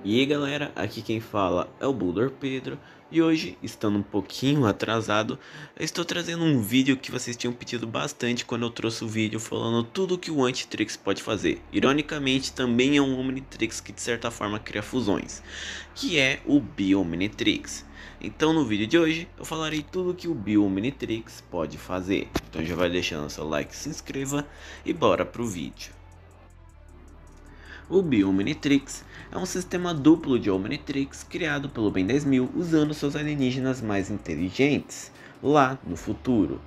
E aí galera, aqui quem fala é o Bulldor Pedro e hoje, estando um pouquinho atrasado, eu estou trazendo um vídeo que vocês tinham pedido bastante quando eu trouxe o vídeo falando tudo que o Omnitrix pode fazer. Ironicamente, também é um Omnitrix que de certa forma cria fusões, que é o Bio-Omnitrix. Então no vídeo de hoje eu falarei tudo que o Bio-Omnitrix pode fazer. Então já vai deixando seu like, se inscreva e bora pro vídeo. O Bio-Omnitrix é um sistema duplo de Omnitrix criado pelo Ben 10.000 usando seus alienígenas mais inteligentes, lá no futuro.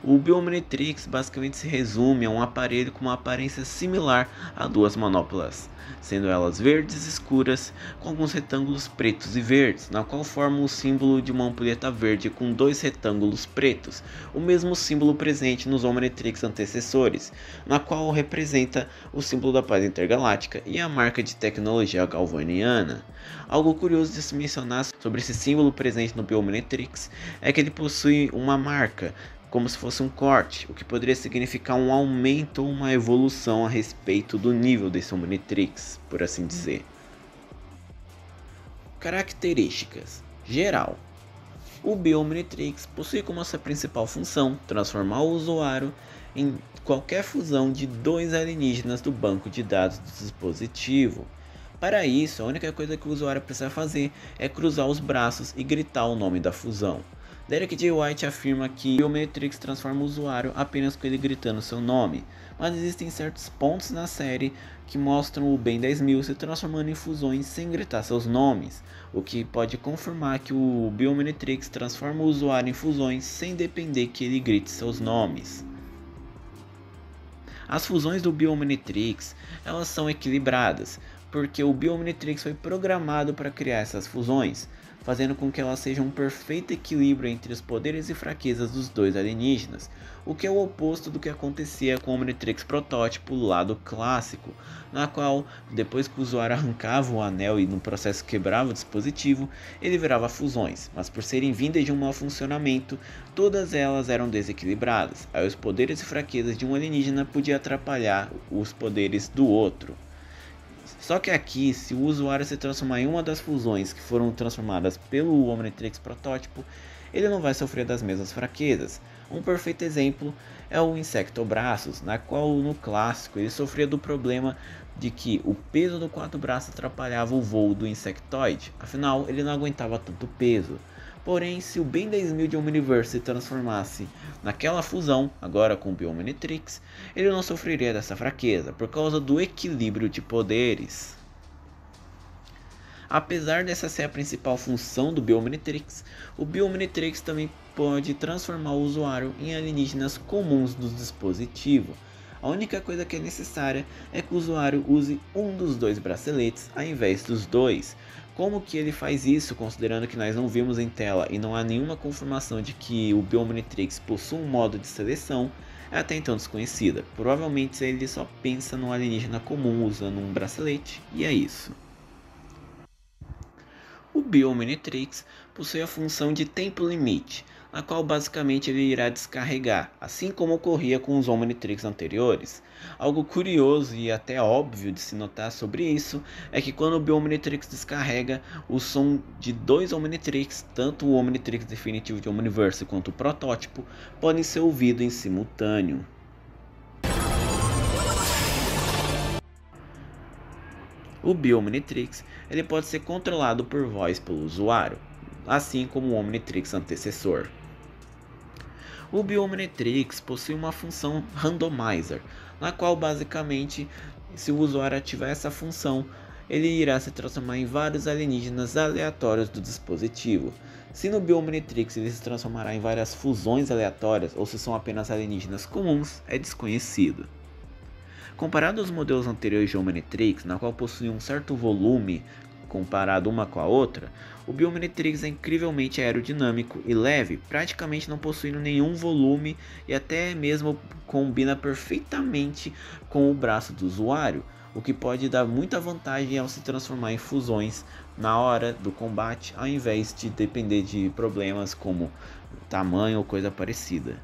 O Bio-Omnitrix basicamente se resume a um aparelho com uma aparência similar a duas manoplas, sendo elas verdes escuras com alguns retângulos pretos e verdes, na qual formam o símbolo de uma ampulheta verde com dois retângulos pretos, o mesmo símbolo presente nos Omnitrix antecessores, na qual representa o símbolo da paz intergaláctica e a marca de tecnologia galvaniana. Algo curioso de se mencionar sobre esse símbolo presente no Bio-Omnitrix é que ele possui uma marca, como se fosse um corte, o que poderia significar um aumento ou uma evolução a respeito do nível desse Omnitrix, por assim dizer. Características geral: o Bio-Omnitrix possui como sua principal função transformar o usuário em qualquer fusão de dois alienígenas do banco de dados do dispositivo. Para isso, a única coisa que o usuário precisa fazer é cruzar os braços e gritar o nome da fusão. Derek J. White afirma que o Biometrix transforma o usuário apenas com ele gritando seu nome, mas existem certos pontos na série que mostram o Ben 10.000 se transformando em fusões sem gritar seus nomes, o que pode confirmar que o Biometrix transforma o usuário em fusões sem depender que ele grite seus nomes. As fusões do Bio-Omnitrix, elas são equilibradas, porque o Bio-Omnitrix foi programado para criar essas fusões, fazendo com que elas sejam um perfeito equilíbrio entre os poderes e fraquezas dos dois alienígenas, o que é o oposto do que acontecia com o Omnitrix protótipo lado clássico, na qual, depois que o usuário arrancava o anel e no processo quebrava o dispositivo, ele virava fusões, mas por serem vindas de um mau funcionamento, todas elas eram desequilibradas, aí os poderes e fraquezas de um alienígena podiam atrapalhar os poderes do outro. Só que aqui, se o usuário se transformar em uma das fusões que foram transformadas pelo Omnitrix protótipo, ele não vai sofrer das mesmas fraquezas. Um perfeito exemplo é o Insectobraços, na qual no clássico ele sofria do problema de que o peso do quatro braços atrapalhava o voo do Insectoide, afinal ele não aguentava tanto peso. Porém, se o Ben 10.000 de Omniverse se transformasse naquela fusão, agora com o Bio-Omnitrix, ele não sofreria dessa fraqueza, por causa do equilíbrio de poderes. Apesar dessa ser a principal função do Bio-Omnitrix, o Bio-Omnitrix também pode transformar o usuário em alienígenas comuns do dispositivo. A única coisa que é necessária é que o usuário use um dos dois braceletes ao invés dos dois. Como que ele faz isso, considerando que nós não vimos em tela e não há nenhuma confirmação de que o Bio-Omnitrix possui um modo de seleção, é até então desconhecida. Provavelmente ele só pensa num alienígena comum usando um bracelete, e é isso. O Bio-Omnitrix possui a função de tempo limite, na qual basicamente ele irá descarregar, assim como ocorria com os Omnitrix anteriores. Algo curioso e até óbvio de se notar sobre isso é que quando o Bio-Omnitrix descarrega, o som de dois Omnitrix, tanto o Omnitrix definitivo de Omniverse quanto o protótipo, podem ser ouvidos em simultâneo. O Bio-Omnitrix ele pode ser controlado por voz pelo usuário, assim como o Omnitrix antecessor. O Bio-Omnitrix possui uma função randomizer, na qual basicamente, se o usuário ativar essa função, ele irá se transformar em vários alienígenas aleatórios do dispositivo. Se no Bio-Omnitrix ele se transformará em várias fusões aleatórias ou se são apenas alienígenas comuns, é desconhecido. Comparado aos modelos anteriores de Omnitrix, na qual possui um certo volume comparado uma com a outra, o Bio-Omnitrix é incrivelmente aerodinâmico e leve, praticamente não possuindo nenhum volume e até mesmo combina perfeitamente com o braço do usuário, o que pode dar muita vantagem ao se transformar em fusões na hora do combate, ao invés de depender de problemas como tamanho ou coisa parecida.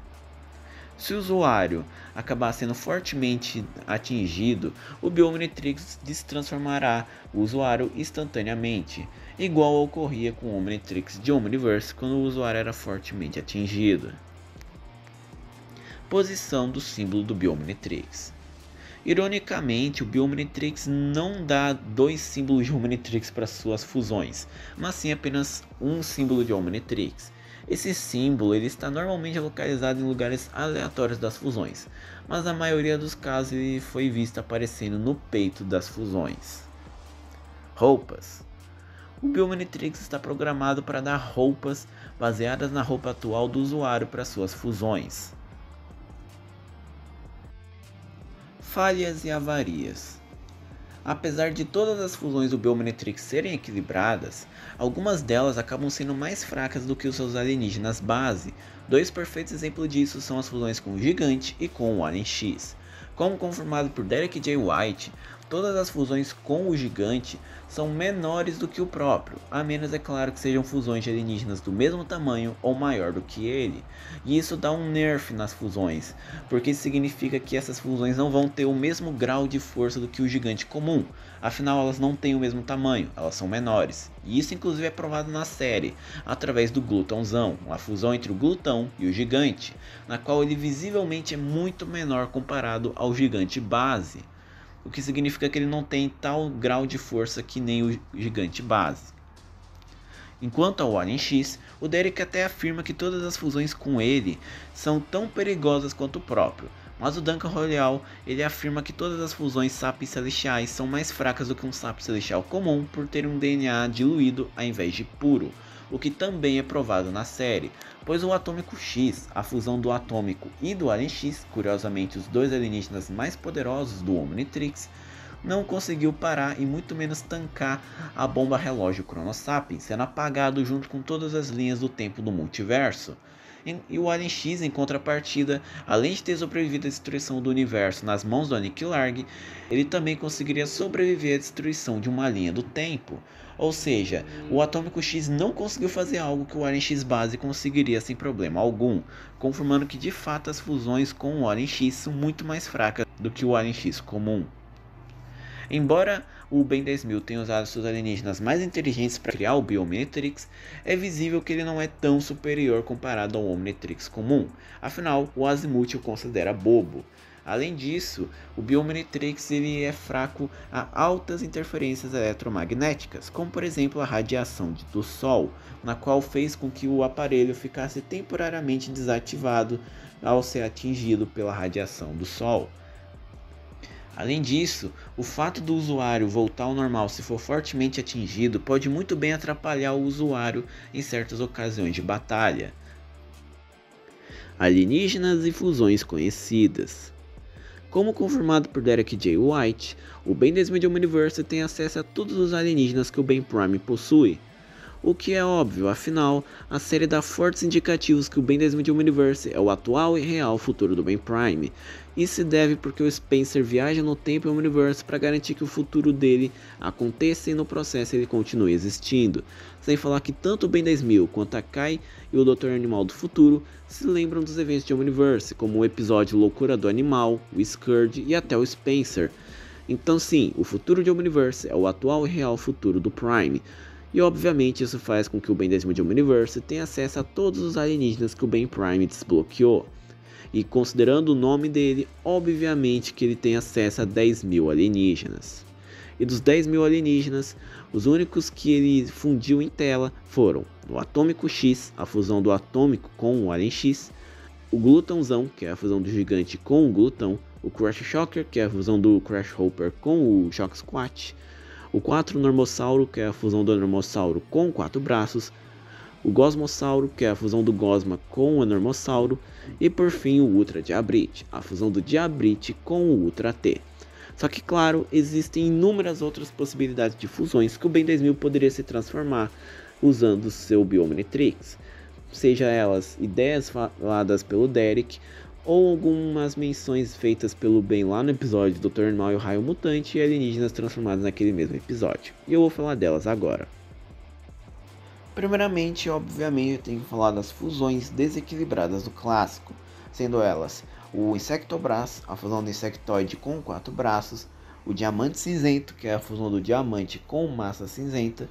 Se o usuário acabar sendo fortemente atingido, o Bioomnitrix destransformará o usuário instantaneamente, igual ocorria com o Omnitrix de Omniverse quando o usuário era fortemente atingido. Posição do símbolo do Bioomnitrix. Ironicamente, o Bioomnitrix não dá dois símbolos de Omnitrix para suas fusões, mas sim apenas um símbolo de Omnitrix. Esse símbolo ele está normalmente localizado em lugares aleatórios das fusões, mas na maioria dos casos ele foi visto aparecendo no peito das fusões. Roupas. O Bioomnitrix está programado para dar roupas baseadas na roupa atual do usuário para suas fusões. Falhas e avarias. Apesar de todas as fusões do Bioomnitrix serem equilibradas, algumas delas acabam sendo mais fracas do que os seus alienígenas base. Dois perfeitos exemplos disso são as fusões com o Gigante e com o Alien X. Como confirmado por Derek J. White, todas as fusões com o Gigante são menores do que o próprio, a menos é claro que sejam fusões de alienígenas do mesmo tamanho ou maior do que ele. E isso dá um nerf nas fusões, porque isso significa que essas fusões não vão ter o mesmo grau de força do que o Gigante comum, afinal elas não têm o mesmo tamanho, elas são menores. E isso inclusive é provado na série, através do Glutãozão, uma fusão entre o Glutão e o Gigante, na qual ele visivelmente é muito menor comparado ao Gigante base, o que significa que ele não tem tal grau de força que nem o Gigante base. Enquanto ao Alien X, o Derek até afirma que todas as fusões com ele são tão perigosas quanto o próprio, mas o Duncan Royal ele afirma que todas as fusões SAP celestiais são mais fracas do que um SAP celestial comum por ter um DNA diluído ao invés de puro, o que também é provado na série, pois o Atômico X, a fusão do Atômico e do Alien X, curiosamente os dois alienígenas mais poderosos do Omnitrix, não conseguiu parar e muito menos tancar a bomba relógio Chronosapiens, sendo apagado junto com todas as linhas do tempo do multiverso. E o Alien X, em contrapartida, além de ter sobrevivido à destruição do universo nas mãos do Aniquilarg, ele também conseguiria sobreviver à destruição de uma linha do tempo. Ou seja, o Atômico X não conseguiu fazer algo que o Alien X base conseguiria sem problema algum, confirmando que de fato as fusões com o Alien X são muito mais fracas do que o Alien X comum. Embora o Ben 10.000 tenha usado seus alienígenas mais inteligentes para criar o Bioomnitrix, é visível que ele não é tão superior comparado ao Omnitrix comum, afinal o Azimuth o considera bobo. Além disso, o Bioomnitrix ele é fraco a altas interferências eletromagnéticas, como por exemplo a radiação do Sol, na qual fez com que o aparelho ficasse temporariamente desativado ao ser atingido pela radiação do Sol. Além disso, o fato do usuário voltar ao normal se for fortemente atingido pode muito bem atrapalhar o usuário em certas ocasiões de batalha. Alienígenas e fusões conhecidas. Como confirmado por Derek J. White, o Ben 10.000 de Omniverse tem acesso a todos os alienígenas que o Ben Prime possui. O que é óbvio, afinal, a série dá fortes indicativos que o Ben 10.000 de Omniverse é o atual e real futuro do Ben Prime. Isso se deve porque o Spencer viaja no tempo e Omniverse para garantir que o futuro dele aconteça e no processo ele continue existindo. Sem falar que tanto o Ben 10.000 quanto a Kai e o Dr. Animal do futuro se lembram dos eventos de Omniverse, como o episódio Loucura do Animal, o Scourge e até o Spencer. Então sim, o futuro de Omniverse é o atual e real futuro do Prime. E obviamente isso faz com que o Ben 10.000 de Omniverse tenha acesso a todos os alienígenas que o Ben Prime desbloqueou. E considerando o nome dele, obviamente que ele tem acesso a 10.000 alienígenas. E dos 10.000 alienígenas, os únicos que ele fundiu em tela foram o Atômico X, a fusão do Atômico com o Alien X, o Glutãozão, que é a fusão do Gigante com o Glutão, o Crash Shocker, que é a fusão do Crash Hopper com o Shock Squat, o 4 Normossauro, que é a fusão do Normossauro com o 4 braços, o Gosmossauro, que é a fusão do Gosma com o Normossauro, e por fim o Ultra Diabrite, a fusão do Diabrite com o Ultra T. Só que claro, existem inúmeras outras possibilidades de fusões que o Ben 10.000 poderia se transformar usando seu Bioomnitrix, seja elas ideias faladas pelo Derek, ou algumas menções feitas pelo Ben lá no episódio do Dr. Animal e o Raio Mutante e alienígenas transformados naquele mesmo episódio. E eu vou falar delas agora. Primeiramente, obviamente, eu tenho que falar das fusões desequilibradas do clássico, sendo elas o Insectobras, a fusão do Insectoide com 4 braços, o Diamante Cinzento, que é a fusão do Diamante com massa cinzenta,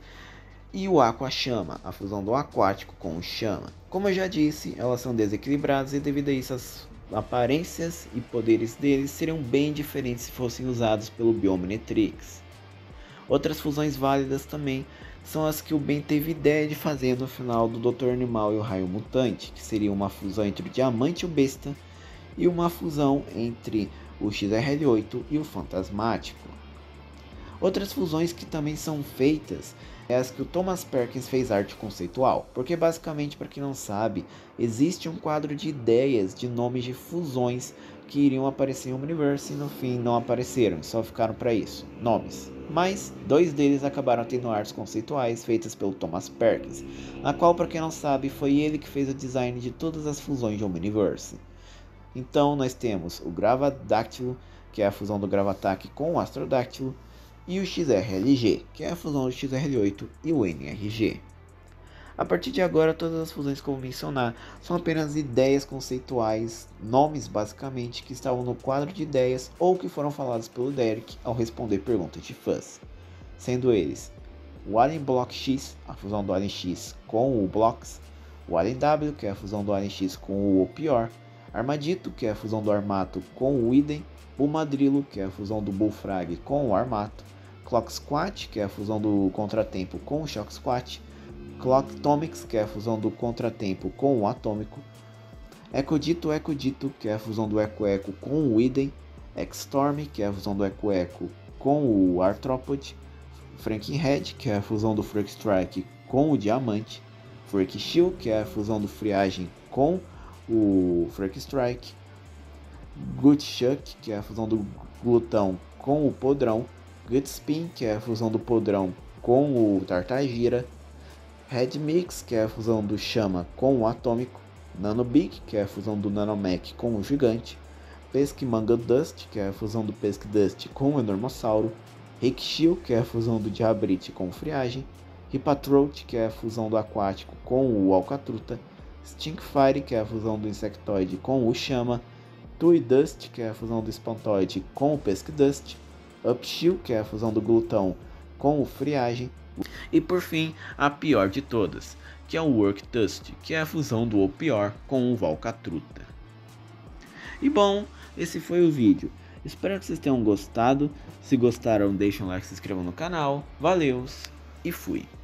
e o Aquachama, a fusão do Aquático com o Chama. Como eu já disse, elas são desequilibradas e devido a isso as aparências e poderes deles seriam bem diferentes se fossem usados pelo Bioomnitrix. Outras fusões válidas também são as que o Ben teve ideia de fazer no final do Dr. Animal e o Raio Mutante, que seria uma fusão entre o Diamante e o Besta e uma fusão entre o XRL8 e o Fantasmático. Outras fusões que também são feitas é as que o Thomas Perkins fez arte conceitual, porque basicamente, para quem não sabe, existe um quadro de ideias de nomes de fusões que iriam aparecer em Omniverse e no fim não apareceram, só ficaram para isso, nomes. Mas 2 deles acabaram tendo artes conceituais feitas pelo Thomas Perkins, na qual, para quem não sabe, foi ele que fez o design de todas as fusões de Omniverse. Então nós temos o Gravadáctilo, que é a fusão do Gravatac com o Astrodáctilo, e o XRLG, que é a fusão do XRL8 e o NRG. A partir de agora, todas as fusões que eu vou mencionar são apenas ideias conceituais, nomes basicamente, que estavam no quadro de ideias ou que foram falados pelo Derek ao responder perguntas de fãs. Sendo eles o Alien Block X, a fusão do Alien X com o Blocks, o Alien W, que é a fusão do Alien X com o Opior, Armadito, que é a fusão do Armato com o Idem, o Madrilo, que é a fusão do Bullfrag com o Armato, Clock Squat, que é a fusão do Contratempo com o Shock Squat, Clock Atomics, que é a fusão do Contratempo com o Atômico, Ecodito, que é a fusão do Eco com o Idem, X-Storm, que é a fusão do Eco com o Arthropod, Frankenhead, que é a fusão do Freak Strike com o Diamante, Freak Shield, que é a fusão do Friagem com o Freak Strike, Gutshuck, que é a fusão do Glutão com o Podrão, Gutspin, que é a fusão do Podrão com o Tartagira, Red Mix, que é a fusão do Chama com o Atômico, Nanobig, que é a fusão do Nanomech com o Gigante, Pesquimanga Dust, que é a fusão do Pesque Dust com o Enormossauro, Rikshil, que é a fusão do Diabrite com o Friagem, Hipathroat, que é a fusão do Aquático com o Alcatruta, Stinkfire, que é a fusão do Insectoide com o Chama, Tui Dust, que é a fusão do Espantoide com o Pesque Dust, Upshield, que é a fusão do Glutão com o Friagem, e por fim, a pior de todas, que é o Work Dust, que é a fusão do Opior com o Valcatruta. E bom, esse foi o vídeo. Espero que vocês tenham gostado. Se gostaram, deixem um like, se inscrevam no canal. Valeus e fui!